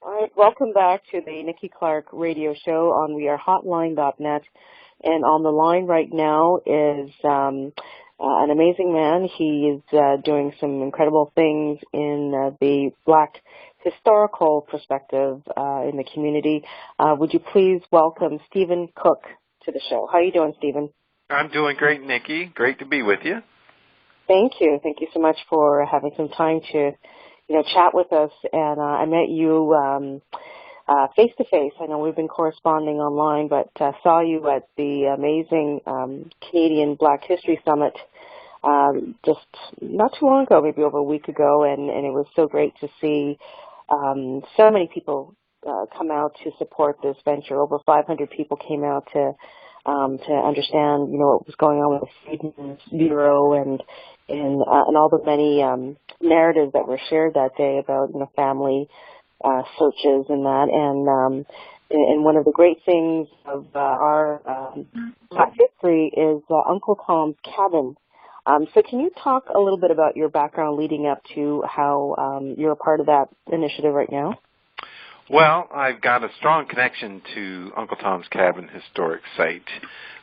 All right, welcome back to the Nikki Clarke Radio Show on wearehotline.net. And on the line right now is an amazing man. He is doing some incredible things in the Black historical perspective in the community. Would you please welcome Stephen Cook to the show? How are you doing, Stephen? I'm doing great, Nikki. Great to be with you. Thank you. Thank you so much for having some time to, chat with us. And I met you face to face. I know we've been corresponding online, but saw you at the amazing Canadian Black History Summit just not too long ago, maybe over a week ago, and it was so great to see so many people come out to support this venture. Over 500 people came out to understand, what was going on with the Freedmen's Bureau and all the many narratives that were shared that day about, family searches and that. And one of the great things of our Black history is Uncle Tom's Cabin. So can you talk a little bit about your background leading up to how you're a part of that initiative right now? Well, I've got a strong connection to Uncle Tom's Cabin historic site.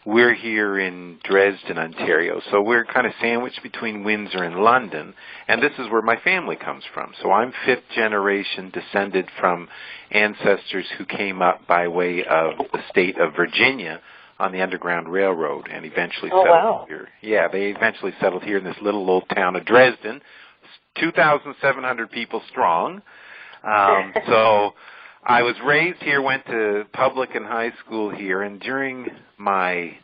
We're here in Dresden, Ontario, so we're kind of sandwiched between Windsor and London, and this is where my family comes from. So I'm fifth generation descended from ancestors who came up by way of the state of Virginia on the Underground Railroad and eventually settled here. Yeah, they eventually settled here in this little old town of Dresden, 2,700 people strong. So I was raised here, went to public and high school here, and during I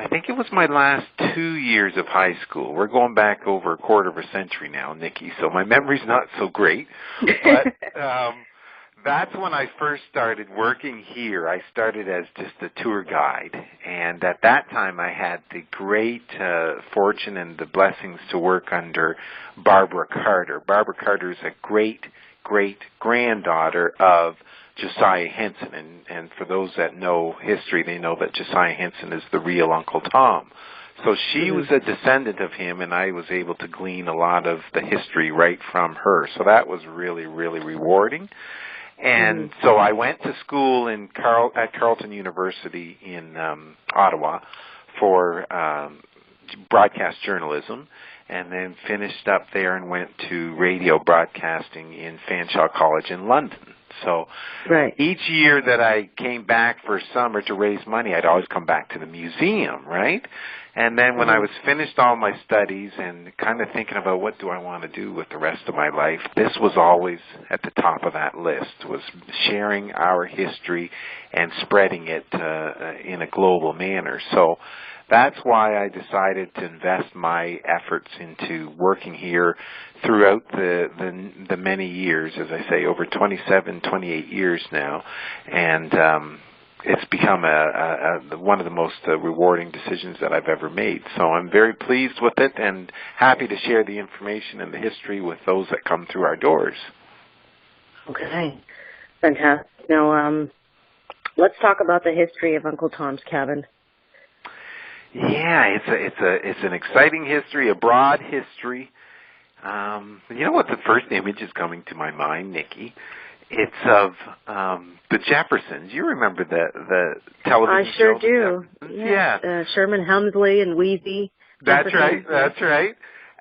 think it was my last 2 years of high school. We're going back over a quarter of a century now, Nikki, so my memory's not so great. But that's when I first started working here. I started as just a tour guide, and at that time I had the great fortune and the blessings to work under Barbara Carter. Barbara Carter is a great-granddaughter of Josiah Henson, and for those that know history, they know that Josiah Henson is the real Uncle Tom. So she was a descendant of him, and I was able to glean a lot of the history right from her. So that was really, really rewarding. And so I went to school at Carleton University in Ottawa for broadcast journalism, and then finished up there and went to radio broadcasting in Fanshawe College in London. So each year that I came back for summer to raise money, I'd always come back to the museum, right? And then when I was finished all my studies and kind of thinking about what do I want to do with the rest of my life, this was always at the top of that list, was sharing our history and spreading it in a global manner. So that's why I decided to invest my efforts into working here throughout the many years, as I say, over 27, 28 years now, and it's become one of the most rewarding decisions that I've ever made. So I'm very pleased with it and happy to share the information and the history with those that come through our doors. Okay, fantastic. Now, let's talk about the history of Uncle Tom's Cabin. Yeah, it's an exciting history, a broad history. You know what the first image is coming to my mind, Nikki? It's of the Jeffersons. You remember the television show? I sure do. Yeah. Sherman Hemsley and Wheezy. That's right.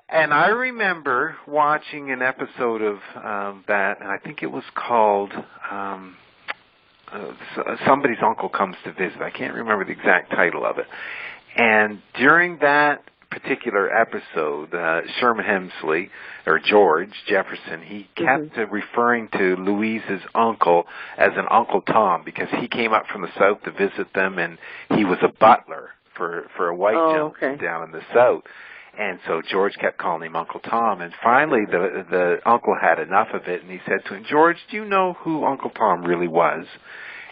And I remember watching an episode of that, and I think it was called Somebody's Uncle Comes to Visit. I can't remember the exact title of it. And during that particular episode, Sherman Hemsley, or George Jefferson, he kept referring to Louise's uncle as an Uncle Tom because he came up from the South to visit them, and he was a butler for a white gentleman down in the South. And so George kept calling him Uncle Tom, and finally the uncle had enough of it, and he said to him, "George, do you know who Uncle Tom really was?"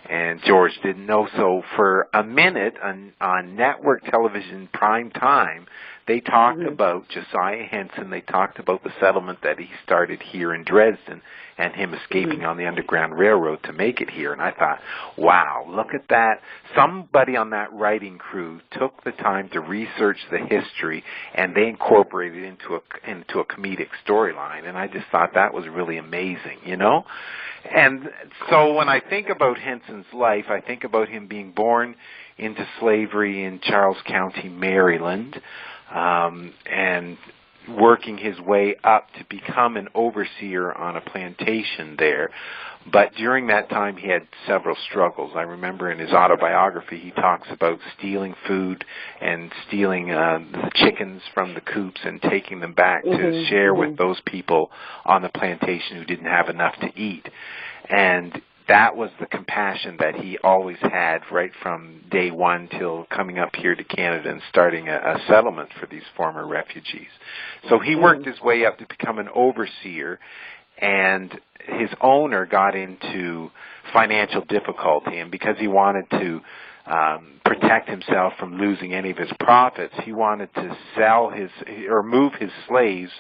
And George didn't know. So for a minute on network television prime time, they talked about Josiah Henson. They talked about the settlement that he started here in Dresden and him escaping on the Underground Railroad to make it here. And I thought, wow, look at that. Somebody on that writing crew took the time to research the history, and they incorporated it into a comedic storyline. And I just thought that was really amazing, you know? And so when I think about Henson's life, I think about him being born into slavery in Charles County, Maryland, and working his way up to become an overseer on a plantation there. But during that time, he had several struggles. I remember in his autobiography, he talks about stealing food and stealing the chickens from the coops and taking them back to share with those people on the plantation who didn't have enough to eat. And that was the compassion that he always had right from day one till coming up here to Canada and starting a settlement for these former refugees. So he worked his way up to become an overseer, and his owner got into financial difficulty, and because he wanted to protect himself from losing any of his profits, he wanted to move his slaves,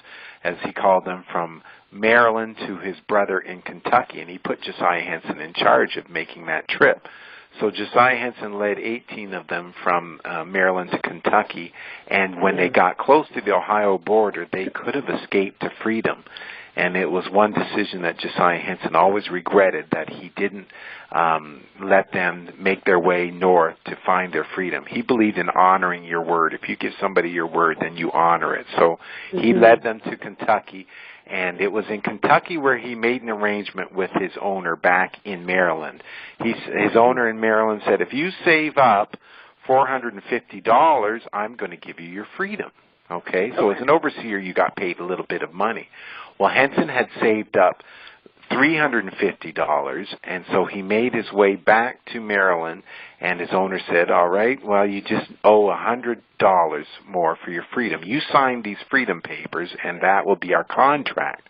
as he called them, from Maryland to his brother in Kentucky, and he put Josiah Henson in charge of making that trip. So Josiah Henson led 18 of them from Maryland to Kentucky, and when they got close to the Ohio border, they could have escaped to freedom. And it was one decision that Josiah Henson always regretted, that he didn't let them make their way north to find their freedom. He believed in honoring your word. If you give somebody your word, then you honor it. So he led them to Kentucky, and it was in Kentucky where he made an arrangement with his owner back in Maryland. His owner in Maryland said, if you save up $450, I'm going to give you your freedom. Okay, so as an overseer, you got paid a little bit of money. Well, Henson had saved up $350, and so he made his way back to Maryland, and his owner said, all right, well, you just owe $100 more for your freedom. You signed these freedom papers, and that will be our contract.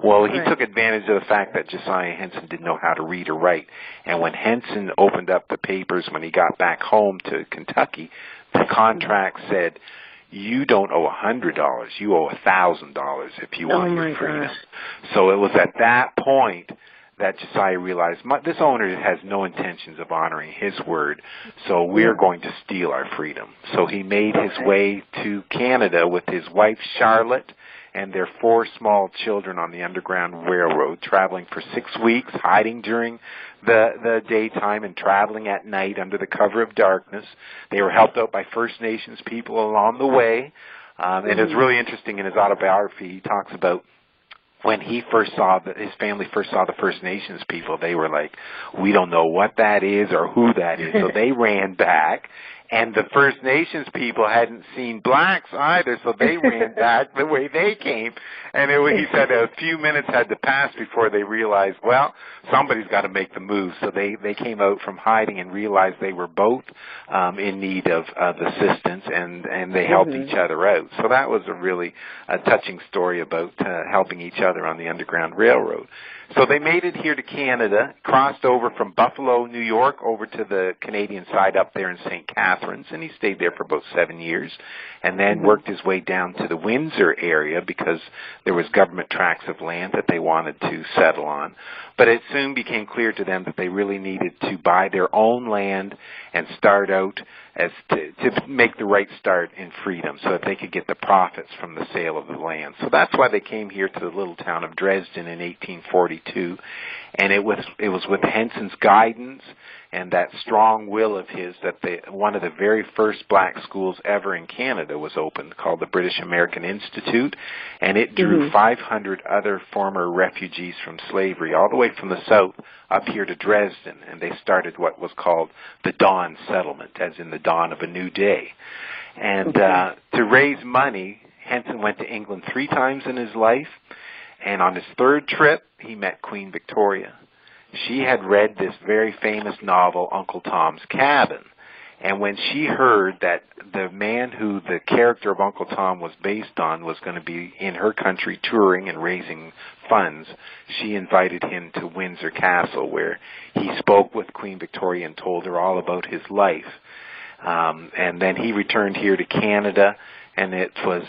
Well, he took advantage of the fact that Josiah Henson didn't know how to read or write, and when Henson opened up the papers when he got back home to Kentucky, the contract said, you don't owe $100, you owe $1,000 if you want your freedom. So it was at that point that Josiah realized, this owner has no intentions of honoring his word, so we're going to steal our freedom. So he made his way to Canada with his wife Charlotte and their 4 small children on the Underground Railroad, traveling for 6 weeks, hiding during the daytime and traveling at night under the cover of darkness. They were helped out by First Nations people along the way. And it's really interesting in his autobiography, he talks about when his family first saw the First Nations people, they were like, we don't know what that is or who that is. So they ran back. And the First Nations people hadn't seen blacks either, so they ran back the way they came. And he said a few minutes had to pass before they realized, well, somebody's got to make the move. So they came out from hiding and realized they were both in need of assistance, and they helped each other out. So that was a really touching story about helping each other on the Underground Railroad. So they made it here to Canada, crossed over from Buffalo, New York, over to the Canadian side up there in St. Catharines, and he stayed there for about 7 years, and then worked his way down to the Windsor area because there was government tracts of land that they wanted to settle on. But it soon became clear to them that they really needed to buy their own land and start out as to make the right start in freedom so that they could get the profits from the sale of the land. So that's why they came here to the little town of Dresden in 1842. And it was with Henson's guidance and that strong will of his that one of the very first black schools ever in Canada was opened, called the British American Institute, and it drew 500 other former refugees from slavery all the way from the south up here to Dresden, and they started what was called the Dawn Settlement, as in the dawn of a new day. And to raise money, Henson went to England 3 times in his life, and on his 3rd trip, he met Queen Victoria. She had read this very famous novel, Uncle Tom's Cabin, and when she heard that the man who the character of Uncle Tom was based on was going to be in her country touring and raising funds, she invited him to Windsor Castle, where he spoke with Queen Victoria and told her all about his life. And then he returned here to Canada and it was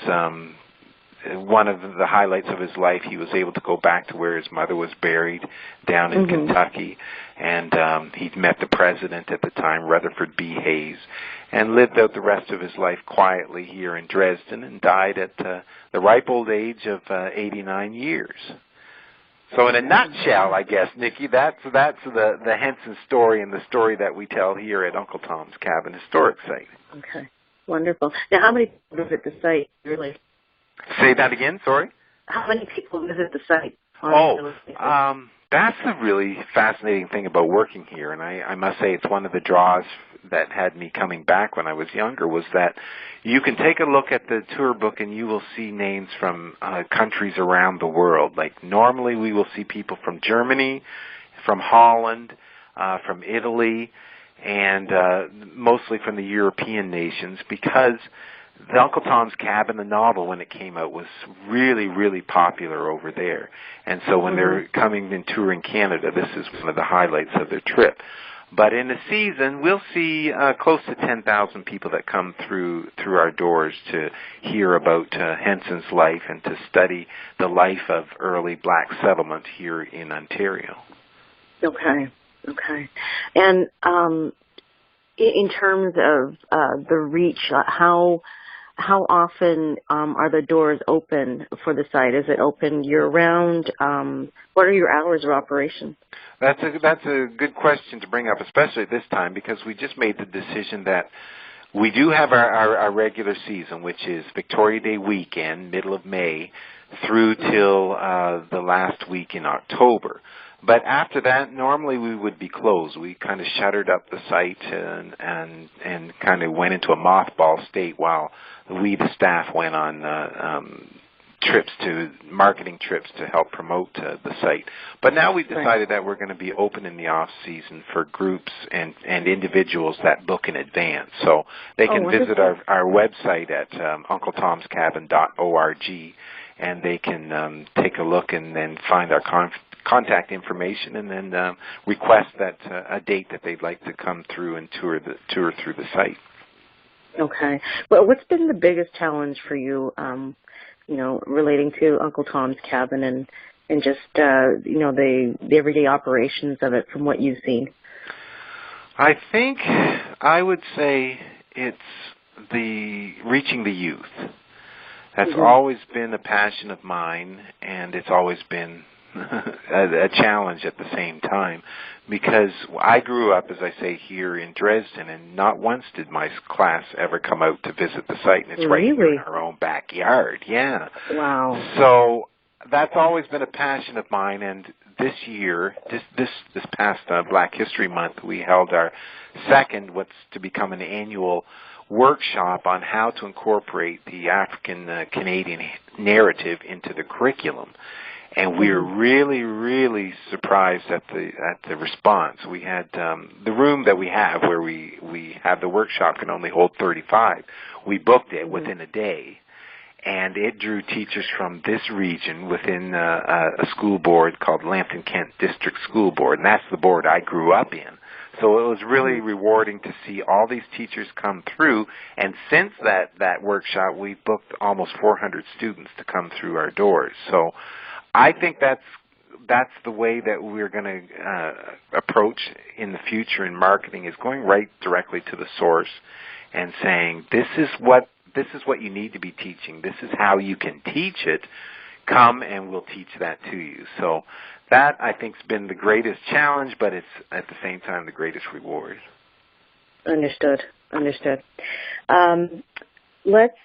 one of the highlights of his life. He was able to go back to where his mother was buried down in Kentucky, and he met the president at the time, Rutherford B. Hayes, and lived out the rest of his life quietly here in Dresden, and died at the ripe old age of 89 years. So in a nutshell, I guess, Nikki, that's the Henson story, and the story that we tell here at Uncle Tom's Cabin Historic Site. Okay, wonderful. Now, how many people visit the site, really? Say that again, sorry? How many people visit the site? That's the really fascinating thing about working here, and I must say it's one of the draws that had me coming back when I was younger, was that you can take a look at the tour book and you will see names from countries around the world. Like normally we will see people from Germany, from Holland, from Italy, and mostly from the European nations, because the Uncle Tom's Cabin, the novel, when it came out, was really, really popular over there. And so when they're coming and touring Canada, this is one of the highlights of their trip. But in a season, we'll see close to 10,000 people that come through our doors to hear about Henson's life and to study the life of early black settlement here in Ontario. Okay. And in terms of the reach, how often are the doors open for the site? Is it open year-round? What are your hours of operation? That's a good question to bring up, especially at this time, because we just made the decision that we do have our regular season, which is Victoria Day weekend, middle of May, through till the last week in October. But after that, normally we would be closed. We kind of shuttered up the site and kind of went into a mothball state while we, the staff, went on marketing trips to help promote the site. But now we've decided that we're going to be open in the off season for groups and individuals that book in advance. So they can visit our website at uncletomscabin.org, and they can take a look and then find our contact information, and then request that a date that they'd like to come through and tour through the site. Okay. Well, what's been the biggest challenge for you, relating to Uncle Tom's Cabin and just the everyday operations of it from what you've seen? I think I would say it's reaching the youth. That's always been a passion of mine, and it's always been a challenge at the same time, because I grew up, as I say, here in Dresden, and not once did my class ever come out to visit the site, and it's right here in our own backyard. Yeah. Wow. So that's always been a passion of mine, and this year, this past Black History Month, we held our second, what's to become an annual workshop on how to incorporate the African Canadian narrative into the curriculum. And we were really, really surprised at the response. We had the room that we have where we have the workshop can only hold 35. We booked it within a day, and it drew teachers from this region within a school board called Lambton Kent District School Board, and that's the board I grew up in. So it was really rewarding to see all these teachers come through, and since that workshop, we've booked almost 400 students to come through our doors. So I think that's the way that we're going to approach in the future in marketing, is going right directly to the source and saying, this is what you need to be teaching. This is how you can teach it. Come and we'll teach that to you. So that, I think, has been the greatest challenge, but it's at the same time the greatest reward. Understood. Let's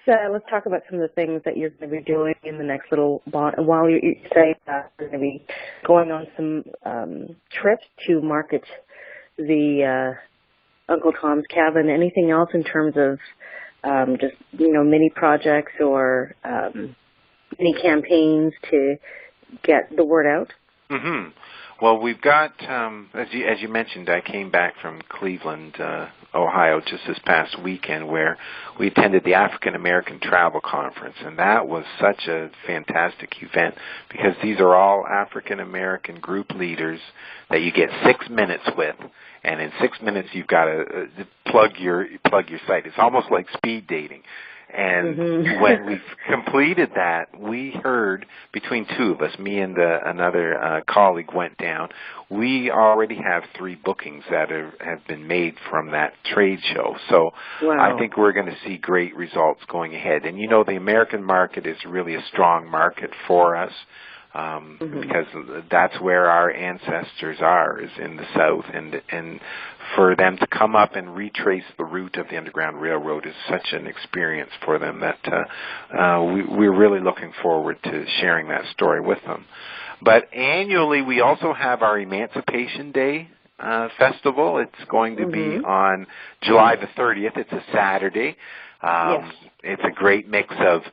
talk about some of the things that you're going to be doing in the next little while you say that you're going to be going on some trips to market the Uncle Tom's Cabin. Anything else in terms of just mini projects or mini campaigns to get the word out? Mm-hmm. Well, we've got, as you mentioned, I came back from Cleveland, Ohio, just this past weekend, where we attended the African American Travel Conference, and that was such a fantastic event, because these are all African American group leaders that you get 6 minutes with, and in 6 minutes you've got to plug your site. It's almost like speed dating. And when we completed that, we heard, between two of us, me and another colleague went down, we already have 3 bookings that have been made from that trade show. So I think we're going to see great results going ahead. And, the American market is really a strong market for us. Because that's where our ancestors are, is in the South, and for them to come up and retrace the route of the Underground Railroad is such an experience for them that we're really looking forward to sharing that story with them. But annually, we also have our Emancipation Day festival. It's going to be on July the 30th. It's a Saturday. It's a great mix of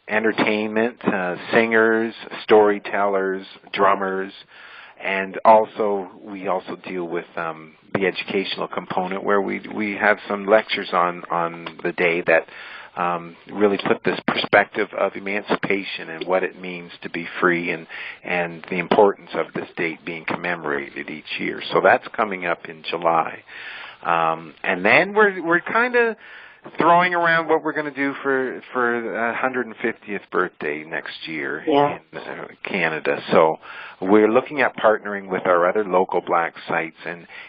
entertainment, singers, storytellers, drummers, and we also deal with the educational component where we have some lectures on the day that really put this perspective of emancipation and what it means to be free and the importance of this date being commemorated each year. So that's coming up in July. And then we're kind of throwing around what we're going to do for the 150th birthday next year in Canada. So we're looking at partnering with our other local Black sites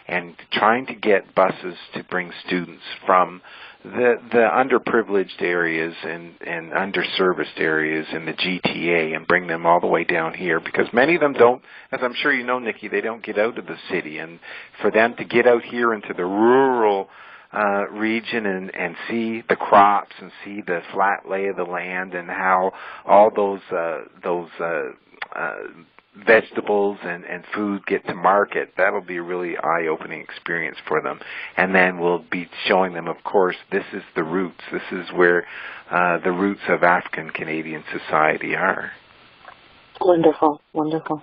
and trying to get buses to bring students from the underprivileged areas and underserviced areas in the GTA and bring them all the way down here, because many of them don't, as I'm sure you know, Nikki, they don't get out of the city. And for them to get out here into the rural region and see the crops and see the flat lay of the land and how all those vegetables and food get to market, that'll be a really eye-opening experience for them. And then we'll be showing them, of course, this is the roots. This is where the roots of African Canadian society are. Wonderful, wonderful.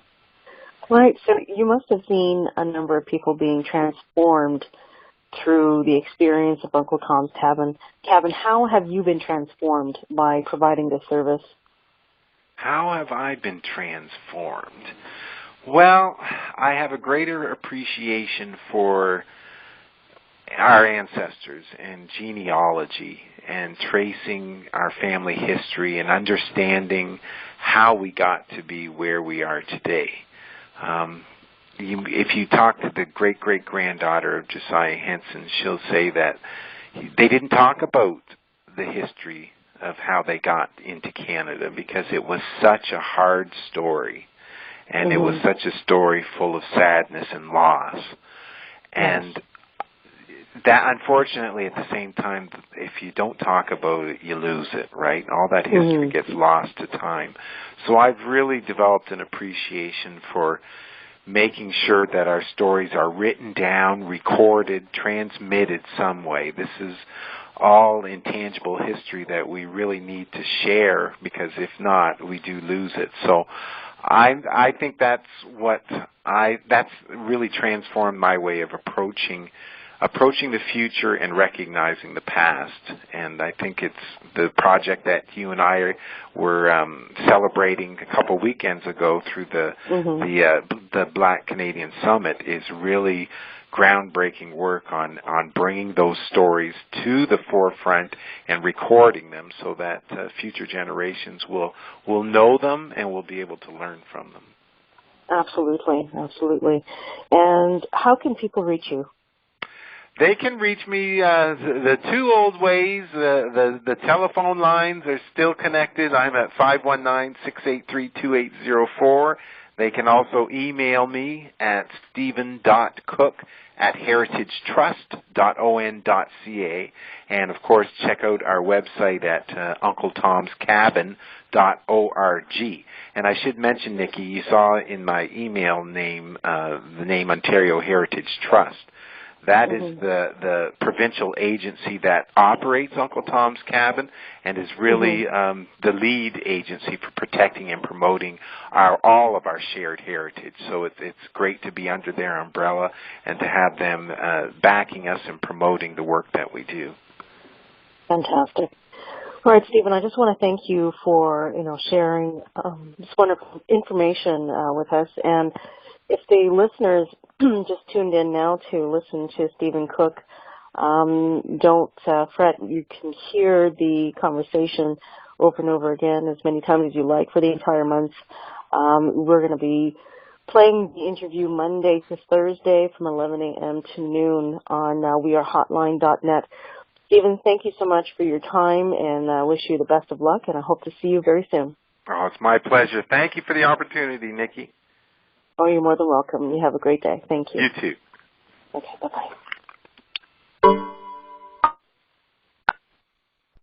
Right, so you must have seen a number of people being transformed through the experience of Uncle Tom's Cabin. How have you been transformed by providing this service? How have I been transformed? Well, I have a greater appreciation for our ancestors and genealogy and tracing our family history and understanding how we got to be where we are today. If you talk to the great-great-granddaughter of Josiah Henson, she'll say that they didn't talk about the history of how they got into Canada because it was such a hard story, and it was such a story full of sadness and loss. And that, unfortunately, at the same time, if you don't talk about it, you lose it, right? All that history gets lost to time. So I've really developed an appreciation for making sure that our stories are written down, recorded, transmitted some way. This is all intangible history that we really need to share, because if not, we do lose it. So I think that's really transformed my way of approaching the future and recognizing the past. And I think it's the project that you and I were celebrating a couple weekends ago through the Black Canadian Summit is really groundbreaking work on bringing those stories to the forefront and recording them so that future generations will know them and will be able to learn from them. Absolutely, absolutely. And how can people reach you? They can reach me the two old ways. The telephone lines are still connected. I'm at 519-683-2804. They can also email me at stephen.cook@heritagetrust.on.ca. And, of course, check out our website at uncletomscabin.org. And I should mention, Nikki, you saw in my email name the name Ontario Heritage Trust. That is the provincial agency that operates Uncle Tom's Cabin and is really the lead agency for protecting and promoting all of our shared heritage. So it's great to be under their umbrella and to have them backing us and promoting the work that we do. Fantastic. All right, Stephen, I just want to thank you for sharing this wonderful information with us. And if the listeners just tuned in now to listen to Stephen Cook Don't fret. You can hear the conversation over and over again as many times as you like for the entire month. We're going to be playing the interview Monday to Thursday from 11 a.m. to noon on wearehotline.net. Stephen, thank you so much for your time, and I wish you the best of luck, and I hope to see you very soon. Oh, it's my pleasure. Thank you for the opportunity, Nikki. Oh, you're more than welcome. You have a great day. Thank you. You too. Okay, bye-bye.